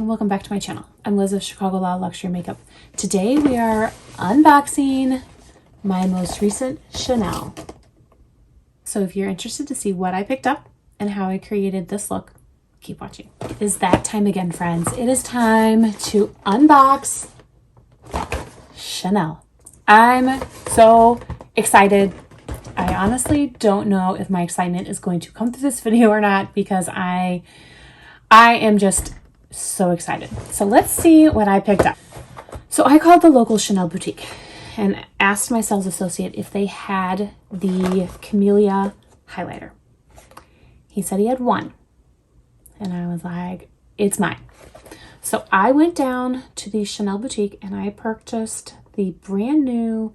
and welcome back to my channel. I'm Liz of Chicago Law Luxury Makeup. Today we are unboxing my most recent Chanel. So if you're interested to see what I picked up and how I created this look, keep watching. It is that time again, friends. It is time to unbox Chanel. I'm so excited. I honestly don't know if my excitement is going to come through this video or not because I am just so excited. So let's see what I picked up. So I called the local Chanel boutique and asked my sales associate if they had the Camellia highlighter. He said he had one. And I was like, it's mine. So I went down to the Chanel boutique and I purchased the brand new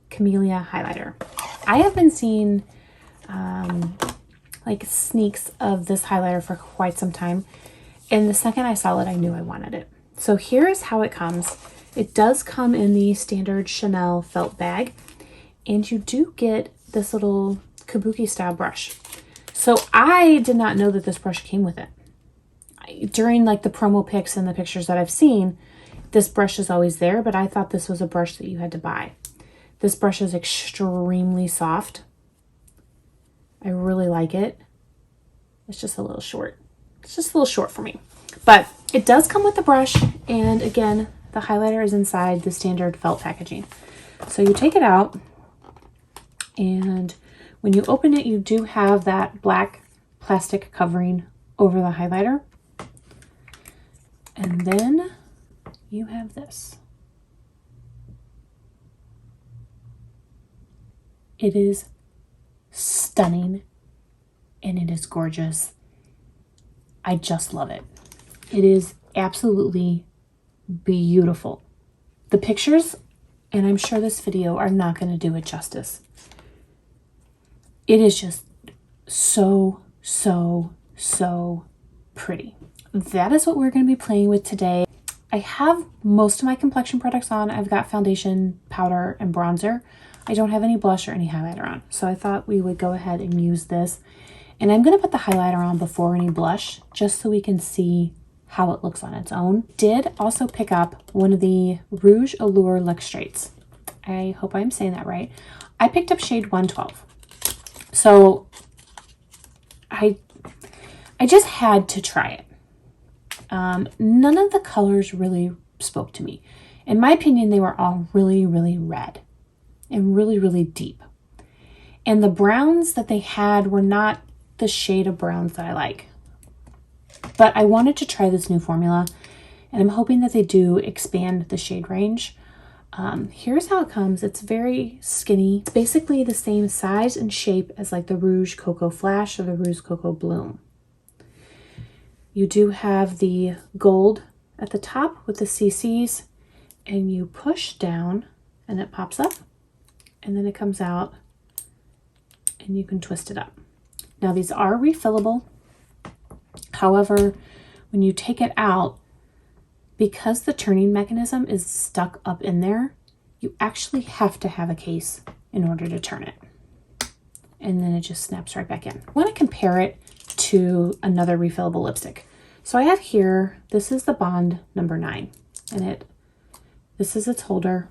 Camellia highlighter. I have been seeing like sneaks of this highlighter for quite some time. And the second I saw it, I knew I wanted it. So here's how it comes. It does come in the standard Chanel felt bag. And you do get this little kabuki style brush. So I did not know that this brush came with it. During like the promo pics and the pictures that I've seen, this brush is always there, but I thought this was a brush that you had to buy. This brush is extremely soft. I really like it. It's just a little short. It's just a little short for me. But it does come with the brush, and again, the highlighter is inside the standard felt packaging. So you take it out, and when you open it, you do have that black plastic covering over the highlighter. And then you have this. It is stunning and it is gorgeous. I just love it. It is absolutely beautiful. The pictures, and I'm sure this video, are not going to do it justice. It is just so pretty. That is what we're going to be playing with today. I have most of my complexion products on. I've got foundation, powder, and bronzer. I don't have any blush or any highlighter on. So I thought we would go ahead and use this. And I'm going to put the highlighter on before any blush, just so we can see how it looks on its own. Did also pick up one of the Rouge Allure Luxe Straights. I hope I'm saying that right. I picked up shade 112. So I just had to try it. None of the colors really spoke to me. In my opinion, they were all really red and really deep. And the browns that they had were not the shade of browns that I like. But I wanted to try this new formula, and I'm hoping that they do expand the shade range. Here's how it comes. It's very skinny. It's basically the same size and shape as like the Rouge Cocoa Flash or the Rouge Cocoa Bloom. You do have the gold at the top with the CCs, and you push down and it pops up, and then it comes out and you can twist it up. Now these are refillable. However, when you take it out, because the turning mechanism is stuck up in there, you actually have to have a case in order to turn it. And then it just snaps right back in. I want to compare it to another refillable lipstick. So I have here, this is the Bond number 9. And this is its holder.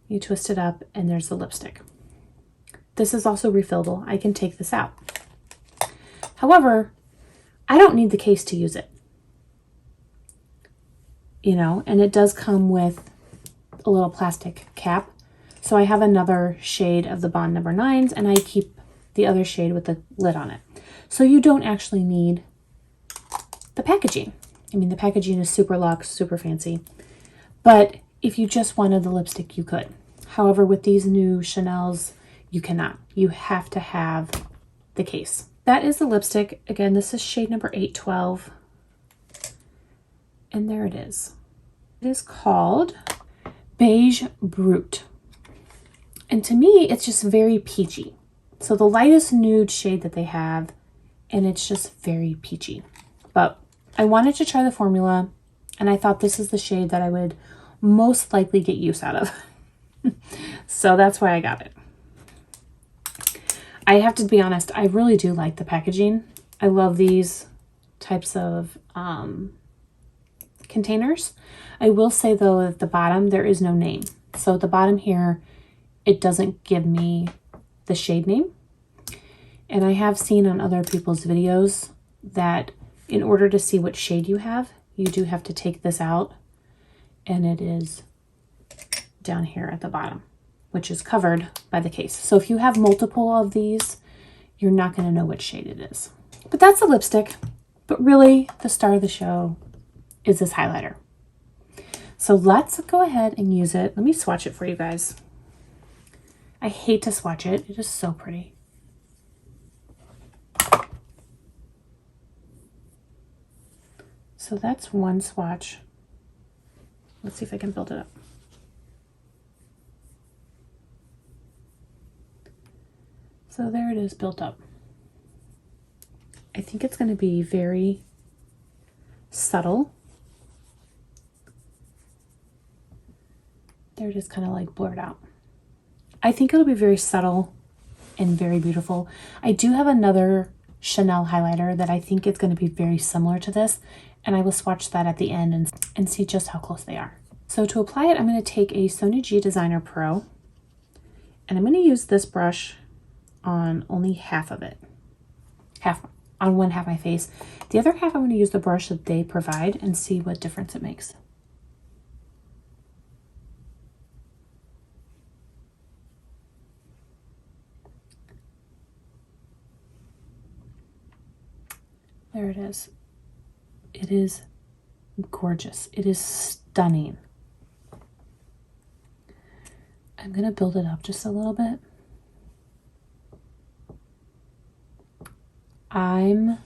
You twist it up and there's the lipstick. This is also refillable. I can take this out. However, I don't need the case to use it. You know, and it does come with a little plastic cap. So I have another shade of the Bond number 9s, and I keep the other shade with the lid on it. So you don't actually need the packaging. I mean, the packaging is super luxe, super fancy. But if you just wanted the lipstick, you could. However, with these new Chanel's, you cannot. You have to have the case. That is the lipstick. Again, this is shade number 812. And there it is. It is called Beige Brute. And to me, it's just very peachy. So the lightest nude shade that they have, and it's just very peachy. But I wanted to try the formula, and I thought this is the shade that I would most likely get use out of. So that's why I got it. I have to be honest, I really do like the packaging. I love these types of containers. I will say though, at the bottom, there is no name. So at the bottom here, it doesn't give me the shade name. And I have seen on other people's videos that in order to see what shade you have, you do have to take this out, and it is down here at the bottom, which is covered by the case. So if you have multiple of these, you're not going to know which shade it is. But that's a lipstick. But really, the star of the show is this highlighter. So let's go ahead and use it. Let me swatch it for you guys. I hate to swatch it. It is so pretty. So that's one swatch. Let's see if I can build it up. So there it is built up. I think it's going to be very subtle. There it is, kind of like blurred out. I think it'll be very subtle and very beautiful. I do have another Chanel highlighter that I think is going to be very similar to this, and I will swatch that at the end and see just how close they are. So to apply it, I'm going to take a Sonia G Designer Pro, and I'm going to use this brush on only half of it. On one half of my face. The other half I'm going to use the brush that they provide and see what difference it makes. There it is. It is gorgeous. It is stunning. I'm going to build it up just a little bit. I'm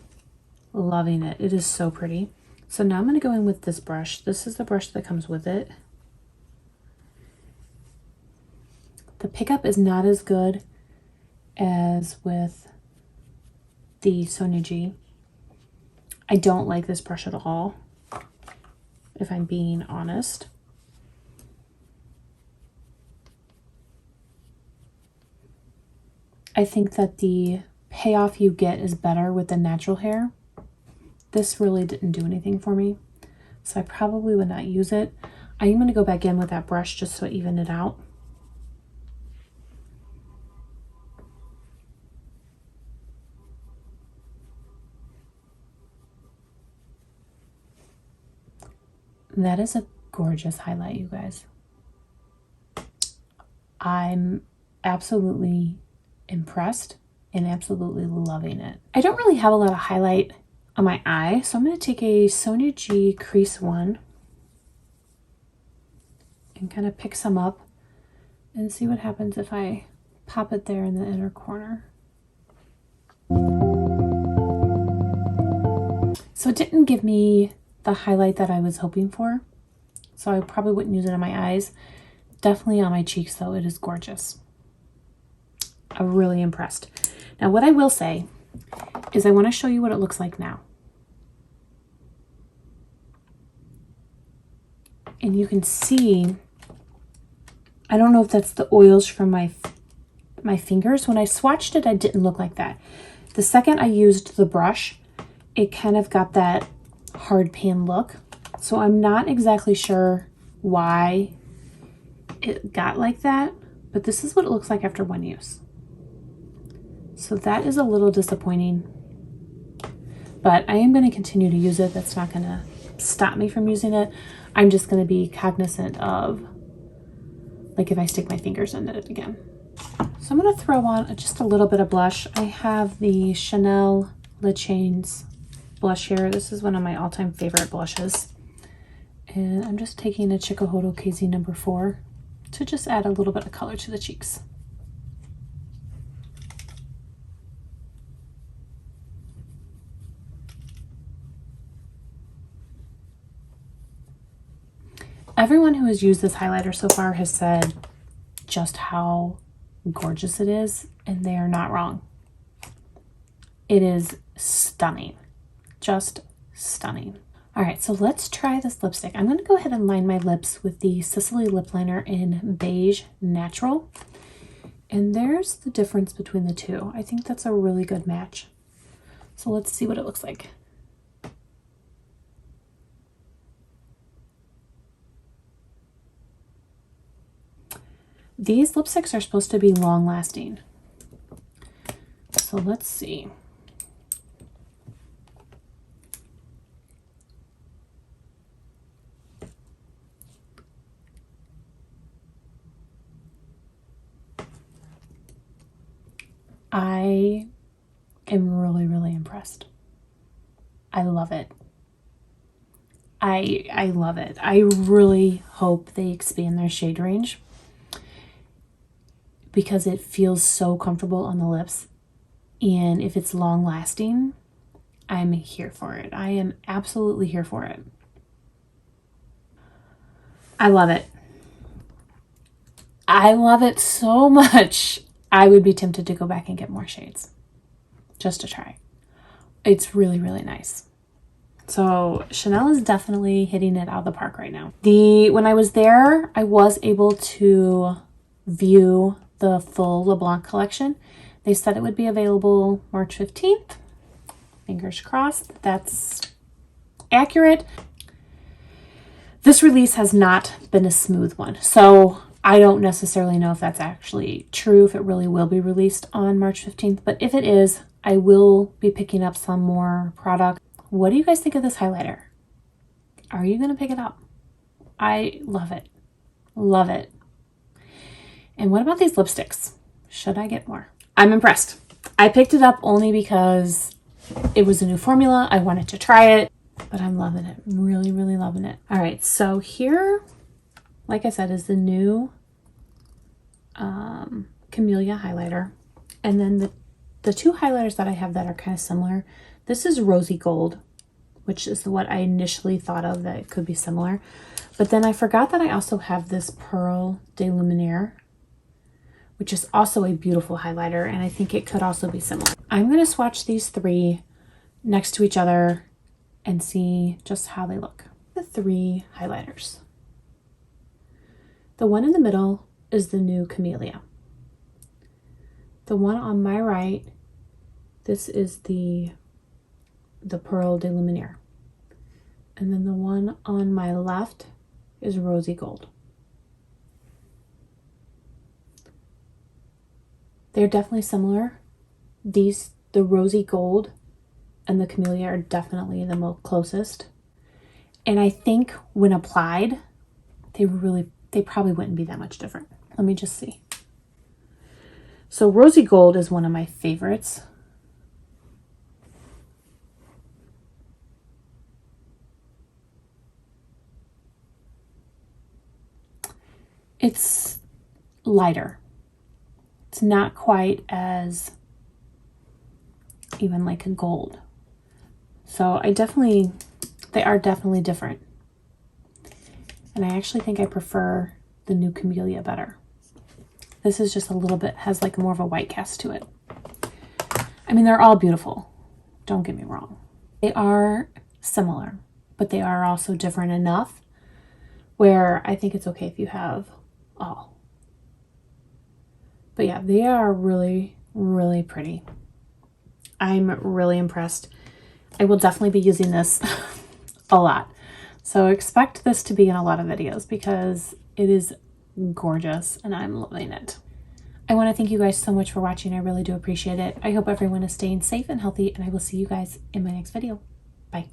loving it. It is so pretty. So now I'm going to go in with this brush. This is the brush that comes with it. The pickup is not as good as with the Sonia G. I don't like this brush at all, if I'm being honest. I think that the payoff you get is better with the natural hair. This really didn't do anything for me, so I probably would not use it. I am going to go back in with that brush just to even it out. That is a gorgeous highlight, you guys. I'm absolutely impressed and absolutely loving it. I don't really have a lot of highlight on my eye, so I'm going to take a Sonia G crease one and kind of pick some up and see what happens if I pop it there in the inner corner. So it didn't give me the highlight that I was hoping for, so I probably wouldn't use it on my eyes. Definitely on my cheeks though, it is gorgeous. I'm really impressed. Now what I will say is I want to show you what it looks like now. And you can see, I don't know if that's the oils from my fingers. When I swatched it, I didn't look like that. The second I used the brush, it kind of got that hard pan look. So I'm not exactly sure why it got like that, but this is what it looks like after one use. So that is a little disappointing, but I am going to continue to use it. That's not going to stop me from using it. I'm just going to be cognizant of, like, if I stick my fingers in it again. So I'm going to throw on just a little bit of blush. I have the Chanel Le Chains blush here. This is one of my all-time favorite blushes. And I'm just taking a Chikuhodo KZ number 4 to just add a little bit of color to the cheeks. Everyone who has used this highlighter so far has said just how gorgeous it is, and they are not wrong. It is stunning. Just stunning. All right, so let's try this lipstick. I'm going to go ahead and line my lips with the Sicily lip liner in Beige Natural. And there's the difference between the two. I think that's a really good match. So let's see what it looks like. these lipsticks are supposed to be long lasting. So let's see. I am really, really impressed. I love it. I love it. I really hope they expand their shade range because it feels so comfortable on the lips. And if it's long lasting, I'm here for it. I am absolutely here for it. I love it. I love it so much. I would be tempted to go back and get more shades just to try. It's really, really nice. So Chanel is definitely hitting it out of the park right now. When I was there, I was able to view the full LeBlanc collection. They said it would be available March 15th. Fingers crossed that's accurate. This release has not been a smooth one, so I don't necessarily know if that's actually true, if it really will be released on March 15th, but if it is, I will be picking up some more product. What do you guys think of this highlighter? Are you going to pick it up? I love it. Love it. And what about these lipsticks? Should I get more? I'm impressed. I picked it up only because it was a new formula. I wanted to try it, but I'm loving it. I'm really, really loving it. All right, so here, like I said, is the new Camellia highlighter. And then the two highlighters that I have that are kind of similar. This is Rosy Gold, which is what I initially thought of that it could be similar. But then I forgot that I also have this Pearl de Luminaire, which is also a beautiful highlighter, and I think it could also be similar. I'm going to swatch these three next to each other and see just how they look. The three highlighters. The one in the middle is the new Camellia. The one on my right, this is the Pearl de Luminaire. And then the one on my left is Rosy Gold. They're definitely similar. The Rosy Gold and the Camellia are definitely the most closest. And I think when applied, they probably wouldn't be that much different. Let me just see. So Rosy Gold is one of my favorites. It's lighter. It's not quite as even like a gold. So they are definitely different. And I actually think I prefer the new Camellia better. This is just a little bit, has like more of a white cast to it. I mean, they're all beautiful. Don't get me wrong. They are similar, but they are also different enough where I think it's okay if you have all. But yeah, they are really, really pretty. I'm really impressed. I will definitely be using this a lot. So expect this to be in a lot of videos because it is gorgeous and I'm loving it. I want to thank you guys so much for watching. I really do appreciate it. I hope everyone is staying safe and healthy, and I will see you guys in my next video. Bye.